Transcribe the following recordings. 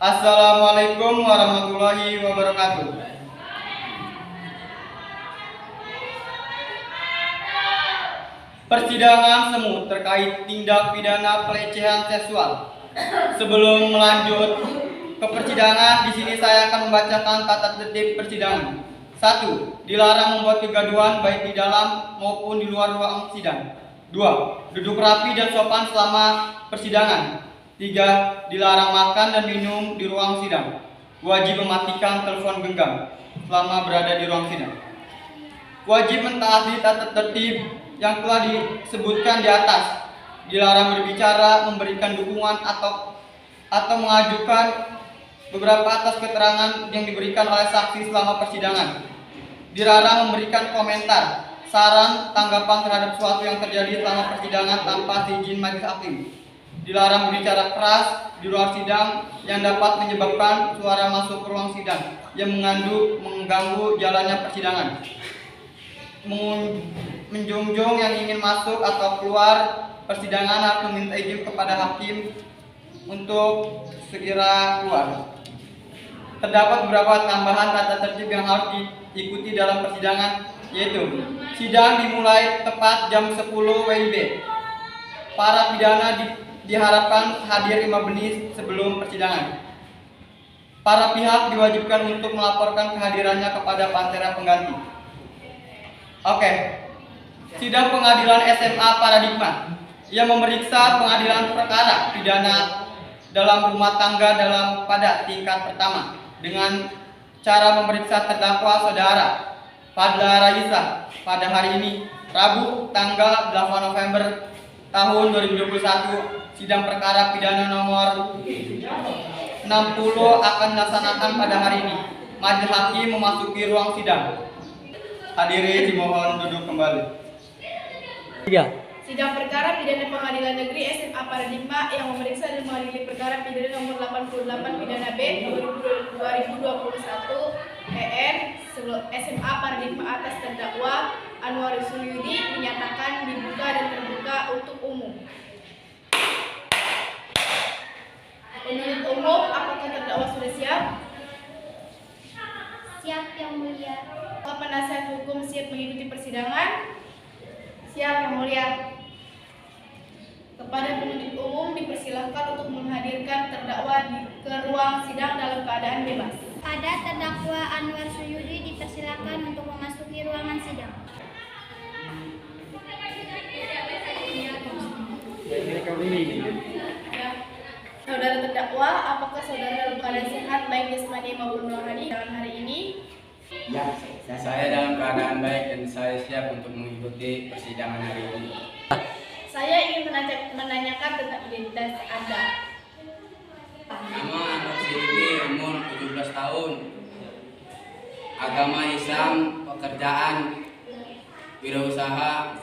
Assalamualaikum warahmatullahi wabarakatuh. Persidangan semu terkait tindak pidana pelecehan seksual. Sebelum melanjut ke persidangan, di sini saya akan membacakan tata tertib persidangan. 1. Dilarang membuat kegaduhan baik di dalam maupun di luar ruang sidang. 2. Duduk rapi dan sopan selama persidangan. 3. Dilarang makan dan minum di ruang sidang. Wajib mematikan telepon genggam selama berada di ruang sidang. Wajib mentaati tata tertib yang telah disebutkan di atas. Dilarang berbicara, memberikan dukungan atau mengajukan beberapa atas keterangan yang diberikan oleh saksi selama persidangan. Dilarang memberikan komentar, saran, tanggapan terhadap sesuatu yang terjadi selama persidangan tanpa izin majelis hakim. Dilarang berbicara keras di luar sidang yang dapat menyebabkan suara masuk ke ruang sidang yang mengganggu jalannya persidangan. Menjunjung yang ingin masuk atau keluar persidangan harus meminta izin kepada hakim untuk segera keluar. Terdapat beberapa tambahan tata tertib yang harus diikuti dalam persidangan, yaitu sidang dimulai tepat jam 10 WIB. Para pidana diharapkan hadir 5 menit sebelum persidangan. Para pihak diwajibkan untuk melaporkan kehadirannya kepada pantera pengganti. Oke. Sidang pengadilan SMA Paradigma yang memeriksa pengadilan perkara pidana dalam rumah tangga pada tingkat pertama dengan cara memeriksa terdakwa saudara Fadla Raisa pada hari ini, Rabu tanggal 8 November tahun 2021. Sidang perkara pidana nomor 60 akan dilaksanakan pada hari ini. Majelis hakim memasuki ruang sidang. Hadirin dimohon duduk kembali. Sidang perkara pidana Pengadilan Negeri SMA Paradigma yang memeriksa dan mengadili perkara pidana nomor 88 pidana B 2021 EN SMA Paradigma atas terdakwa Anwar Suryudi dinyatakan dibuka dan terbuka untuk umum. Penuntut umum, apakah terdakwa sudah siap? Siap, Yang Mulia. Apakah penasihat hukum siap mengikuti persidangan? Siap, Yang Mulia. Kepada penuntut umum dipersilahkan untuk menghadirkan terdakwa ke ruang sidang dalam keadaan bebas. Pada terdakwa Anwar Suryudi dipersilakan untuk memasuki ruangan sidang. Saudara terdakwa, apakah saudara dalam keadaan sehat baik jasmani maupun rohani dalam hari ini? Ya, saya dalam keadaan baik dan saya siap untuk mengikuti persidangan hari ini. Saya ingin menanyakan tentang identitas Anda. Nama Anwar Suryudi, umur 17 tahun. Agama Islam, pekerjaan, wirausaha,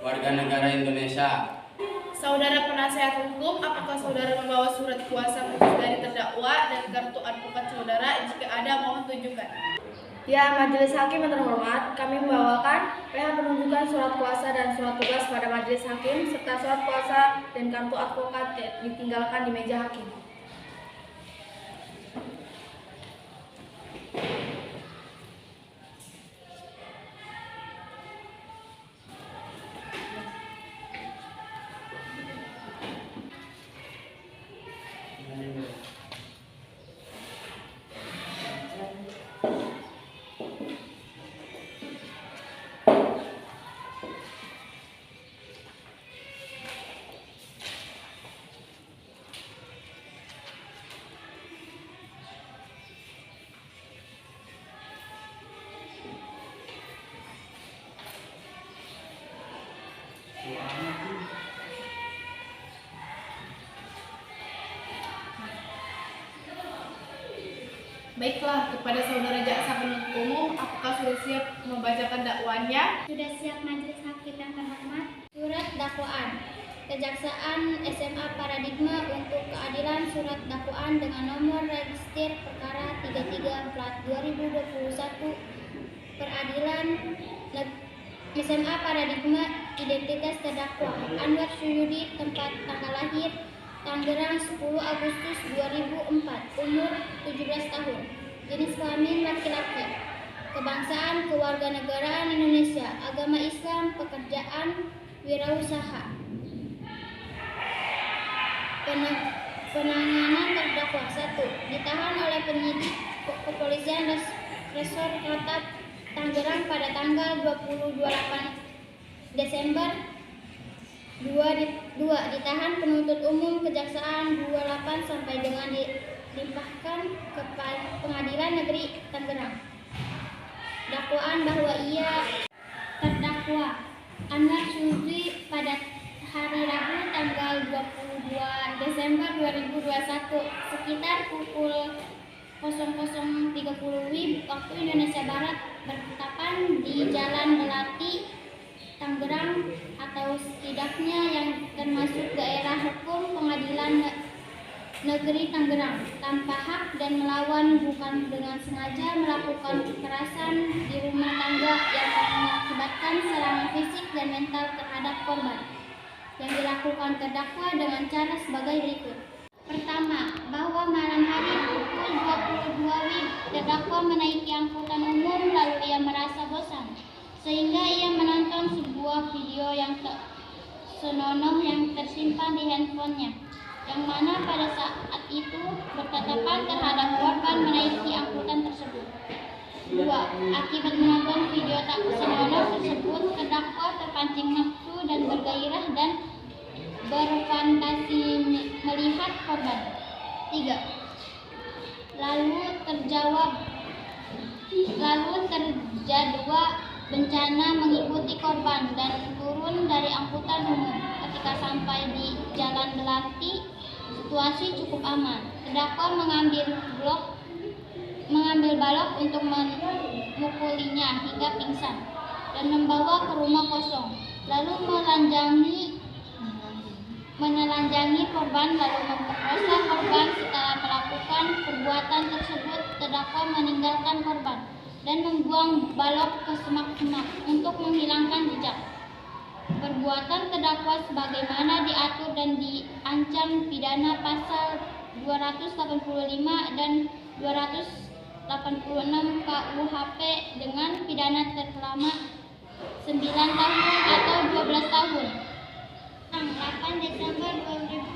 warga negara Indonesia. Saudara penasihat hukum, apakah saudara membawa surat kuasa khusus dari terdakwa dan kartu advokat saudara? Jika ada, mohon tunjukkan. Ya, Majelis Hakim yang terhormat, kami membawakan PH penunjukan surat kuasa dan surat tugas pada Majelis Hakim serta surat kuasa dan kartu advokat ditinggalkan di meja hakim. Baiklah, kepada saudara jaksa penuntut umum, apakah sudah siap membacakan dakwaannya? Sudah siap, Majelis Hakim yang terhormat. Surat dakwaan. Kejaksaan SMA Paradigma untuk keadilan surat dakwaan dengan nomor register perkara 334/2021 Peradilan SMA Paradigma. Identitas terdakwa Anwar Suryudi, tempat tanggal lahir Tangerang 10 Agustus 2004. umur 17 tahun, jenis kelamin laki-laki, kebangsaan kewarganegaraan Indonesia, agama Islam, pekerjaan wirausaha. Penanganan terdakwa 1. Ditahan oleh penyidik kepolisian Resor Kota Tangerang pada tanggal 28 Desember 2. Ditahan penuntut umum Kejaksaan 28 sampai dengan dilimpahkan ke Pengadilan Negeri Tangerang. Dakwaan bahwa terdakwa Anwar Syuzi pada hari Rabu tanggal 22 Desember 2021 sekitar pukul 00.30 WIB waktu Indonesia Barat bertepatan di Jalan Melati, Tangerang, atau setidaknya yang termasuk daerah hukum Pengadilan Negeri Tangerang, tanpa hak dan melawan bukan dengan sengaja melakukan kekerasan di rumah tangga yang mengakibatkan serangan fisik dan mental terhadap korban, yang dilakukan terdakwa dengan cara sebagai berikut. Pertama, bahwa malam hari pukul 22 WIB terdakwa menaiki angkutan umum lalu ia merasa bosan, sehingga ia menonton sebuah video yang senonoh yang tersimpan di handphonenya, yang mana pada saat itu bertatapan terhadap korban menaiki angkutan tersebut. 2. Akibat menonton video tak senonoh tersebut, terdakwa terpancing nafsu dan bergairah dan berfantasi melihat korban. 3. Lalu terjadwa bencana mengikuti korban dan turun dari angkutan umum. Ketika sampai di Jalan Belati, situasi cukup aman. Terdakwa mengambil balok untuk memukulinya hingga pingsan dan membawa ke rumah kosong, lalu menelanjangi korban lalu memperkosa korban. Setelah melakukan perbuatan tersebut, terdakwa meninggalkan korban dan membuang balok ke semak-semak untuk menghilangkan jejak. Perbuatan terdakwa sebagaimana diatur dan diancam pidana pasal 285 dan 286 KUHP dengan pidana terlama 9 tahun atau 12 tahun. 8 Desember 2021,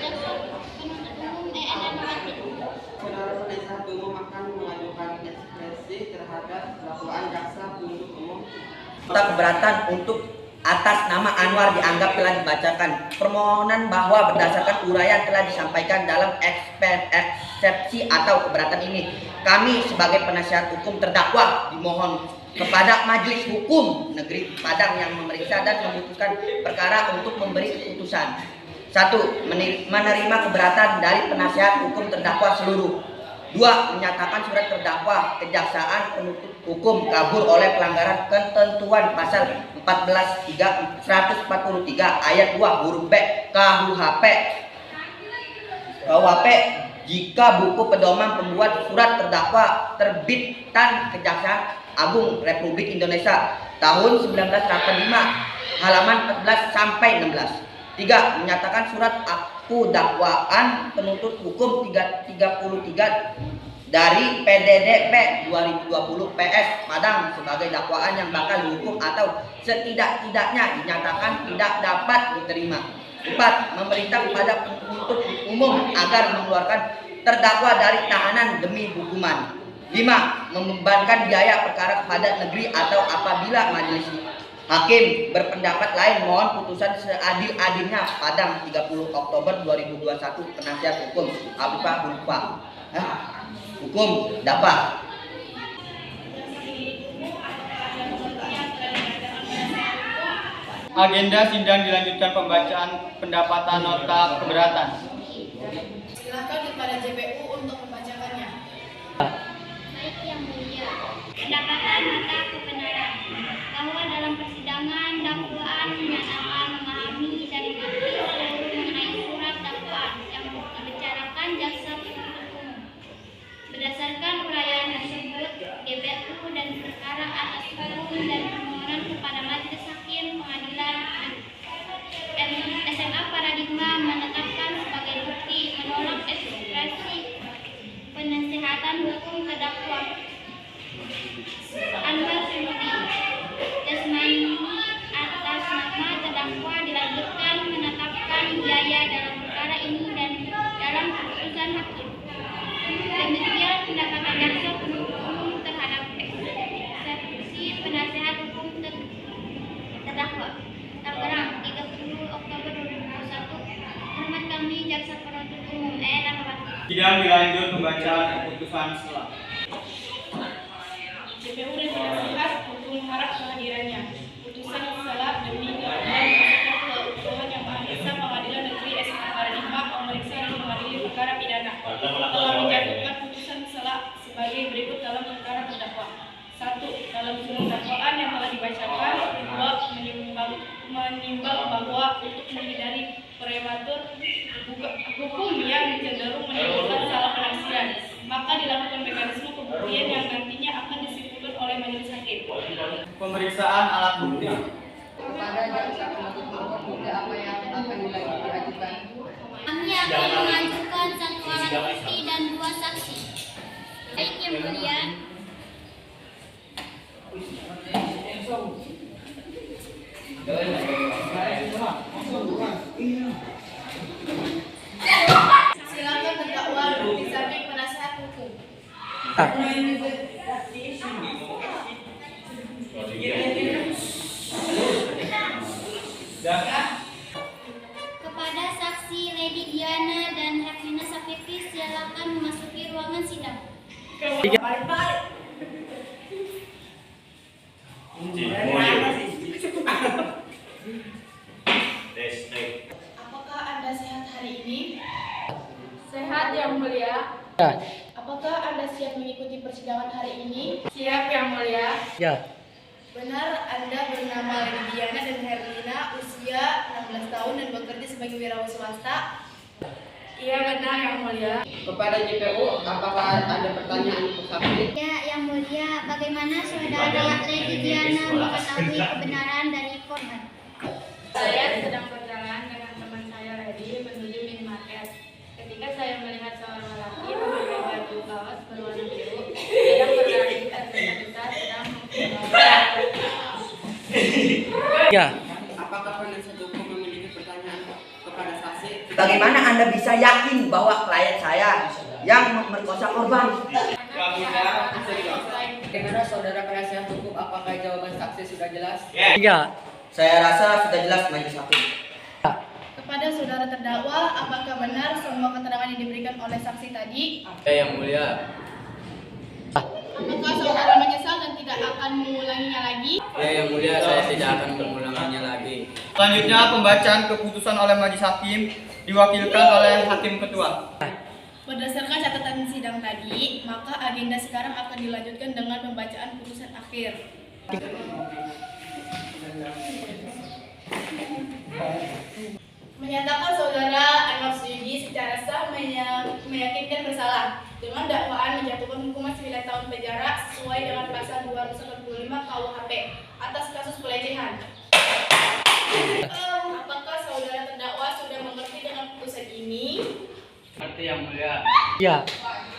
Jaksa Penuntut Umum EN Pati. Saudara penasihat umum akan mengajukan ekspresi terhadap dakwaan jaksa penuntut umum. Nota keberatan untuk atas nama Anwar dianggap telah dibacakan. Permohonan bahwa berdasarkan uraian telah disampaikan dalam eksepsi atau keberatan ini, kami sebagai penasihat hukum terdakwa dimohon kepada Majelis Hukum Negeri Padang yang memeriksa dan memutuskan perkara untuk memberi keputusan. 1. Menerima keberatan dari penasihat hukum terdakwa seluruh. 2. Menyatakan surat terdakwa Kejaksaan Penuntut Hukum kabur oleh pelanggaran ketentuan pasal 143 ayat 2 huruf B KUHP jika buku pedoman pembuat surat terdakwa terbitan Kejaksaan Agung Republik Indonesia tahun 1985 halaman 14 sampai 16. 3. Menyatakan surat aktu dakwaan penuntut hukum 33 dari PDDP 2020 PS Padang sebagai dakwaan yang bakal dihukum atau setidak-tidaknya dinyatakan tidak dapat diterima. 4. Memerintah kepada penuntut umum agar mengeluarkan terdakwa dari tahanan demi hukuman. 5. Membebankan biaya perkara kepada negeri atau apabila majelis hakim berpendapat lain mohon putusan seadil-adilnya. Padang 30 Oktober 2021. Penasihat hukum Afifah Hulfa. Hukum dapat. Agenda sidang dilanjutkan pembacaan pendapatan nota keberatan. Silakan kepada JPU untuk membacakannya. Baik yang mulia, pendapatan nota kebenaran bahwa dalam persidangan dakwaan menyatakan memahami dan mengerti seluruh mengenai surat dakwaan yang dibicarakan jaksa penuntut umum. Berdasarkan uraian tersebut, GBU dan perkara atas hukum dan permohonan kepada Majelis Hakim Pengadilan SMA Paradigma menetapkan sebagai Sidang dilanjut pembacaan keputusan selah. JPU dan penasehat untuk mengharap kehadirannya. Putusan selah demi memasukkan ke Tuhan Yang Maha Esa Pengadilan Negeri SMA Paradigma memeriksa dan mengadili perkara pidana. Telah menjatuhkan putusan selah sebagai berikut dalam perkara terdakwa. 1. Dalam surat dakwaan yang telah dibacakan. 2. Menimbang bahwa untuk menghindari prematur hukum yang cenderung menimbulkan salah penafsiran, maka dilakukan mekanisme pembuktian yang nantinya akan disimpulkan oleh majelis hakim. Pemeriksaan alat bukti. Kepada jaksa penuntut umum bukti apa yang akan diajukan? Kami akan mengajukan 1 alat bukti dan 2 saksi. Baik yang mulia. Silakan terdakwa di samping penasehat hukum. Kepada saksi Lady Diana dan Hermina Safifi, silakan memasuki ruangan sidang. Apakah Anda sehat hari ini? Sehat Yang Mulia. Apakah Anda siap mengikuti persidangan hari ini? Siap Yang Mulia. Benar Anda bernama Lady Diana dan Hermina, usia 16 tahun dan bekerja sebagai wirawan swasta? Iya benar Yang Mulia. Kepada JPU, apakah ada pertanyaan untuk saksi? Ya, Yang Mulia, bagaimana saudara Lady Diana mengetahui kebenaran dari korban? Saya sedang berjalan dengan teman saya Lady menuju minimarket. Ketika saya melihat seorang lelaki memakai baju kaos berwarna biru sedang berlari dan besar sedang Apakah penasihat hukum memiliki pertanyaan kepada saksi? Bagaimana Anda bisa yakin bahwa klien saya yang memerkosa korban? Bagaimana saudara penasihat hukum? Apakah jawaban saksi sudah jelas? Saya rasa sudah jelas majelis hakim. Kepada saudara terdakwa, apakah benar semua keterangan yang diberikan oleh saksi tadi? Yang Mulia. Apakah saudara menyesal dan tidak akan mengulanginya lagi? Yang Mulia, saya tidak akan mengulanginya lagi. Selanjutnya pembacaan keputusan oleh majelis hakim diwakilkan oleh hakim ketua. Berdasarkan catatan sidang tadi, maka agenda sekarang akan dilanjutkan dengan pembacaan putusan akhir. Menyatakan saudara Anwar Suyudi secara sah meyakinkan bersalah dengan dakwaan menjatuhkan hukuman 9 tahun penjara sesuai dengan pasal 285 KUHP atas kasus pelecehan. Apakah saudara terdakwa sudah mengerti dengan putusan ini? Mengerti Yang Mulia.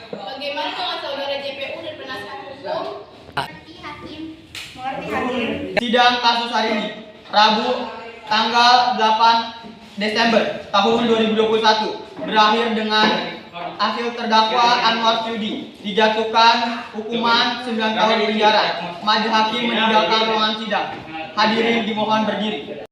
Bagaimana dengan saudara JPU dan penasihat hukum? Mengerti hakim. Mengerti hakim. Sidang kasus hari ini, Rabu tanggal 8 Desember tahun 2021 berakhir dengan hasil terdakwa Anwar Suyudi dijatuhkan hukuman 9 tahun penjara. Majelis hakim meninggalkan ruangan sidang. Hadirin dimohon berdiri.